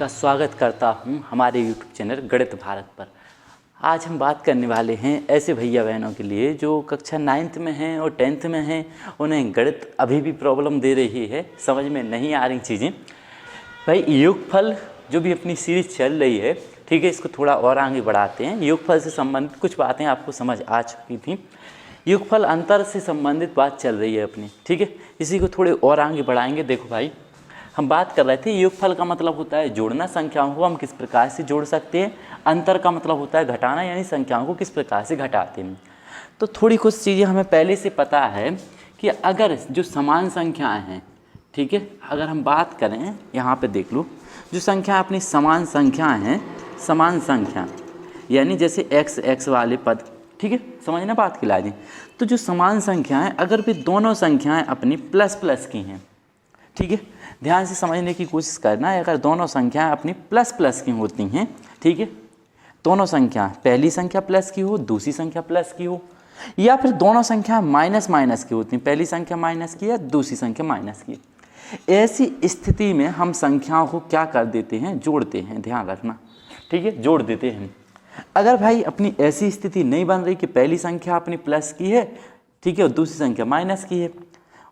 का स्वागत करता हूं हमारे YouTube चैनल गणित भारत पर। आज हम बात करने वाले हैं ऐसे भैया बहनों के लिए जो कक्षा 9th में हैं और 10th में हैं, उन्हें गणित अभी भी प्रॉब्लम दे रही है, समझ में नहीं आ रही चीज़ें। भाई योगफल जो भी अपनी सीरीज चल रही है, ठीक है, इसको थोड़ा और आगे बढ़ाते हैं। योगफल से संबंधित कुछ बातें आपको समझ आ चुकी थी। योगफल अंतर से संबंधित बात चल रही है अपनी, ठीक है, इसी को थोड़े और आगे बढ़ाएंगे। देखो भाई, हम बात कर रहे थे योगफल का मतलब होता है जोड़ना, संख्याओं को हम किस प्रकार से जोड़ सकते हैं। अंतर का मतलब होता है घटाना, यानी संख्याओं को किस प्रकार से घटाते हैं। तो थोड़ी कुछ चीज़ें हमें पहले से पता है कि अगर जो समान संख्याएं हैं, ठीक है, अगर हम बात करें यहाँ पे देख लो, जो संख्या अपनी समान संख्याएं हैं, समान संख्या यानी जैसे x वाले पद, ठीक है, समझना बात की लाजी। तो जो समान संख्याएं अगर भी दोनों संख्याएं अपनी प्लस प्लस की हैं, ठीक है, ध्यान से समझने की कोशिश करना है। अगर दोनों संख्याएं अपनी प्लस प्लस की होती हैं, ठीक है, दोनों संख्या पहली संख्या प्लस की हो, दूसरी संख्या प्लस की हो, या फिर दोनों संख्या माइनस माइनस की होती हैं, पहली संख्या माइनस की या दूसरी संख्या माइनस की, ऐसी स्थिति में हम संख्याओं को क्या कर देते हैं, जोड़ते हैं। ध्यान रखना, ठीक है, जोड़ देते हैं। अगर भाई अपनी ऐसी स्थिति नहीं बन रही कि पहली संख्या अपनी प्लस की है, ठीक है, और दूसरी संख्या माइनस की है,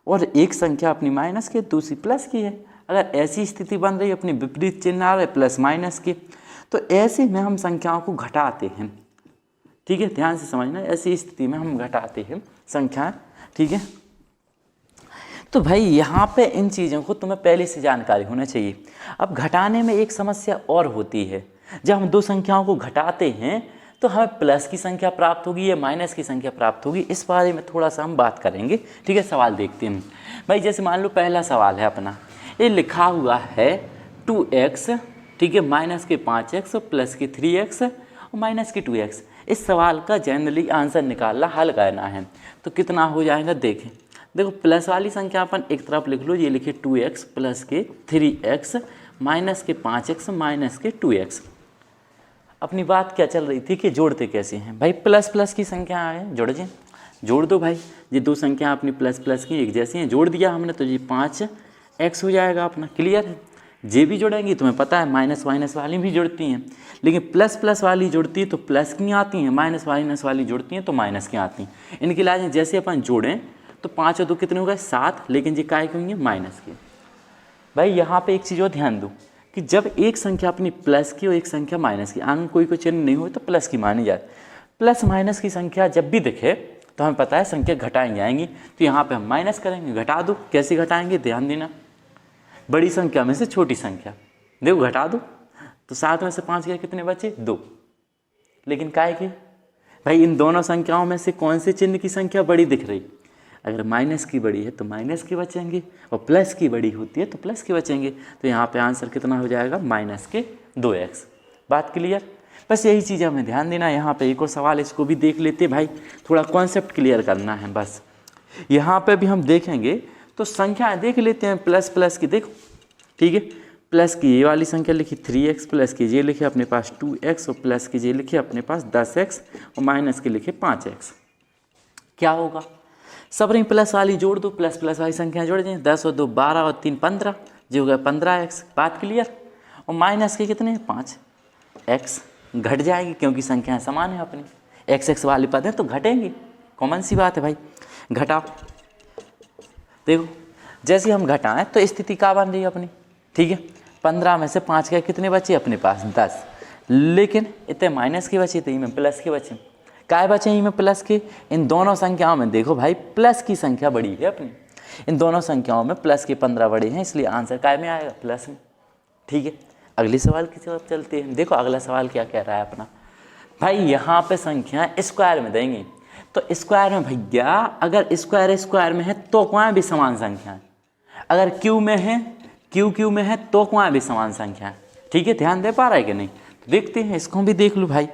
और एक संख्या अपनी माइनस की दूसरी प्लस की है, अगर ऐसी स्थिति बन रही अपनी विपरीत चिन्ह आ रहे प्लस माइनस की, तो ऐसे में हम संख्याओं को घटाते हैं, ठीक है, ध्यान से समझना। ऐसी स्थिति में हम घटाते हैं संख्या, ठीक है। तो भाई यहाँ पे इन चीज़ों को तुम्हें पहले से जानकारी होना चाहिए। अब घटाने में एक समस्या और होती है, जब हम दो संख्याओं को घटाते हैं तो हमें प्लस की संख्या प्राप्त होगी या माइनस की संख्या प्राप्त होगी, इस बारे में थोड़ा सा हम बात करेंगे, ठीक है। सवाल देखते हैं भाई। जैसे मान लो पहला सवाल है अपना, ये लिखा हुआ है 2x, ठीक है, माइनस के 5x और प्लस के 3x और माइनस के 2x। इस सवाल का जनरली आंसर निकालना, हल करना है, तो कितना हो जाएगा देखें। देखो, प्लस वाली संख्या अपन एक तरफ लिख लो, ये लिखे 2x प्लस के 3x माइनस के 5x माइनस के 2x। अपनी बात क्या चल रही थी कि जोड़ते कैसे हैं भाई। प्लस प्लस की संख्या है, जोड़ दो भाई। ये दो संख्या अपनी प्लस प्लस की एक जैसी हैं, जोड़ दिया हमने, तो ये 5x हो जाएगा अपना, क्लियर है। जे भी जोड़ेंगी, तुम्हें पता है माइनस माइनस वाली भी जुड़ती हैं, लेकिन प्लस प्लस वाली जुड़ती है तो प्लस की आती हैं, माइनस माइनस वाली जुड़ती हैं तो माइनस की आती हैं। इनकी लाजें जैसे अपन जोड़ें तो 5 और 2 कितने हो गए, 7, लेकिन ये काय के होंगे, माइनस के। भाई यहाँ पे एक चीज़ और ध्यान दो कि जब एक संख्या अपनी प्लस की और एक संख्या माइनस की, आगे कोई चिन्ह नहीं हो तो प्लस की मानी जाए। प्लस माइनस की संख्या जब भी दिखे तो हमें पता है संख्या घटाई जाएंगी, तो यहाँ पे हम माइनस करेंगे। घटा दो, कैसे घटाएंगे ध्यान देना। बड़ी संख्या में से छोटी संख्या देखो घटा दो, तो 7 में से 5 गए, कितने बचे, 2। लेकिन काय की भाई, इन दोनों संख्याओं में से कौन से चिन्ह की संख्या बड़ी दिख रही। अगर माइनस की बड़ी है तो माइनस की बचेंगे, और प्लस की बड़ी होती है तो प्लस की बचेंगे। तो यहाँ पे आंसर कितना हो जाएगा, माइनस के 2x। बात क्लियर। बस यही चीज़ हमें ध्यान देना। यहाँ पे एक और सवाल, इसको भी देख लेते भाई, थोड़ा कॉन्सेप्ट क्लियर करना है बस। यहाँ पे भी हम देखेंगे तो संख्याएं देख लेते हैं प्लस प्लस की, देखो, ठीक है। प्लस की ये वाली संख्या लिखी 3x, प्लस की ये लिखे अपने पास 2x, और प्लस की ये लिखे अपने पास 10x, और माइनस के लिखे 5x। क्या होगा, सब रही प्लस वाली जोड़ दो, प्लस प्लस वाली संख्या जोड़ दें, 10 और 2 12 और 3 15, जो हो गया 15x। बात क्लियर। और माइनस के कितने हैं, 5x। घट जाएगी क्योंकि संख्याएं समान है अपनी, x वाले पद हैं तो घटेंगे, कॉमन सी बात है भाई। घटाओ, देखो जैसे हम घटाएं तो स्थिति क्या बन रही है अपनी, ठीक है। 15 में से 5 के कितने बचे अपने पास, 10, लेकिन इतने माइनस के बचे, तो इनमें प्लस के बचे। काय बचे इनमें प्लस के। इन दोनों संख्याओं में देखो भाई, प्लस की संख्या बड़ी है अपनी, इन दोनों संख्याओं में प्लस के 15 बड़े हैं, इसलिए आंसर काय में आएगा, प्लस में, ठीक है। अगले सवाल की तरफ चलते हैं। देखो अगला सवाल क्या कह रहा है अपना भाई, यहाँ पे संख्या स्क्वायर में देंगे, तो स्क्वायर में भैया अगर स्क्वायर स्क्वायर में है तो कोई भी समान संख्या है, अगर क्यू में है, क्यू में है तो कोई भी समान संख्या है, ठीक है। ध्यान दे पा रहा है कि नहीं, तो देखते हैं, इसको भी देख लो भाई।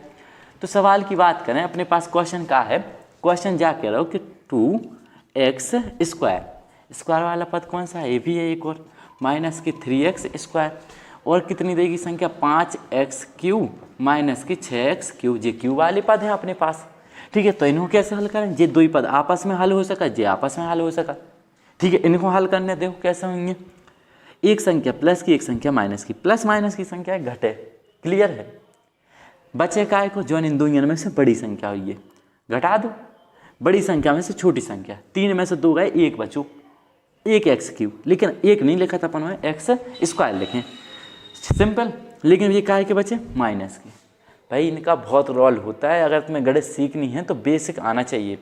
तो सवाल की बात करें, अपने पास क्वेश्चन का है, क्वेश्चन जा कह रहा हो कि 2x स्क्वायर, स्क्वायर वाला पद कौन सा है, ये भी है एक और, माइनस के 3x स्क्वायर, और कितनी देगी संख्या, 5x क्यू माइनस की 6x क्यू। ये क्यू वाले पद हैं अपने पास, ठीक है। तो इनको कैसे हल करें, ये दो ही पद आपस में हल हो सका, ये आपस में हल हो सका, ठीक है। इनको हल करने देखो कैसे होंगे। एक संख्या प्लस की, एक संख्या माइनस की, प्लस माइनस की संख्या घटे, क्लियर है। बचे काय को, जो इन दोनों में से बड़ी संख्या हुई है, घटा दो। बड़ी संख्या में से छोटी संख्या, 3 में से 2 गए, 1 बचो, 1 एक्स क्यूब, लेकिन 1 नहीं लिखा था अपन में, एक्स स्क्वायर लिखें, सिंपल। लेकिन ये काय के बचे, माइनस के। भाई इनका बहुत रोल होता है, अगर तुम्हें गणित सीखनी है तो बेसिक आना चाहिए।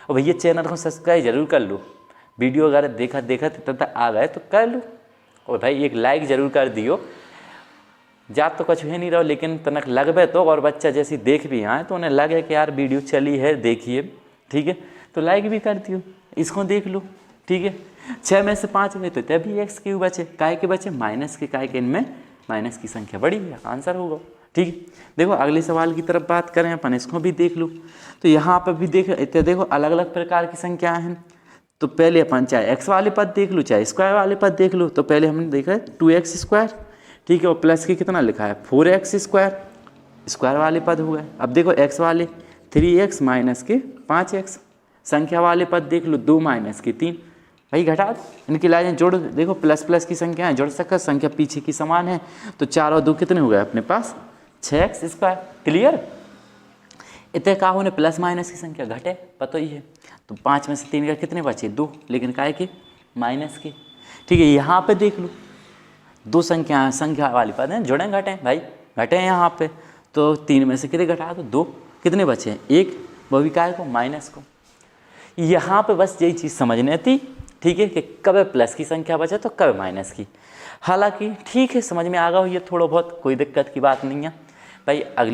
और भैया चैनल को सब्सक्राइब जरूर कर लो, वीडियो अगर देखा तब तक आ गए तो कर लो। और भाई एक लाइक जरूर कर दियो, जा तो कुछ है नहीं रहो, लेकिन तनक लगभे तो, और बच्चा जैसी देख भी आए तो उन्हें लगे कि यार वीडियो चली है, देखिए, ठीक है, तो लाइक भी कर दियो, इसको देख लो, ठीक है। 6 में से 5 गए तो तभी एक्स क्यूब बचे, काय के बचे, माइनस के, काय के, इनमें माइनस की संख्या बड़ी है, आंसर होगा, ठीक है। देखो अगले सवाल की तरफ बात करें अपन, इसको भी देख लो। तो यहाँ पर भी देखो अलग अलग प्रकार की संख्या हैं। तो पहले अपन चाहे एक्स वाले पद देख लो, चाहे स्क्वायर वाले पद देख लो। तो पहले हमने देखा है 2x स्क्वायर, ठीक है, और प्लस के कितना लिखा है 4x स्क्वायर, स्क्वायर वाले पद हो गए। अब देखो एक्स वाले 3x माइनस के 5x, संख्या वाले पद देख लो 2 माइनस के 3। भाई घटा दो, इनकी लाइनें जोड़, देखो प्लस प्लस की संख्या है, जोड़ सकता, संख्या पीछे की समान है, तो 4 और 2 कितने हो गए अपने पास, 6x स्क्वायर, क्लियर। इतने का होने प्लस माइनस की संख्या घटे, पता ही है। तो 5 में से 3 का कितने बचे, 2, लेकिन काय के, माइनस के, ठीक है। यहाँ पे देख लो 2 संख्या वाली पद हैं, जुड़े घटे भाई, घटे हैं यहाँ पे। तो 3 में से कितने घटा दो, 2, कितने बचे हैं, 1, वो भी काय को, माइनस को। यहाँ पे बस यही चीज़ समझनी थी, ठीक है, कि कब प्लस की संख्या बचे तो कब माइनस की। हालांकि ठीक है, समझ में आ गया हो ये थोड़ा बहुत, कोई दिक्कत की बात नहीं है भाई। अगली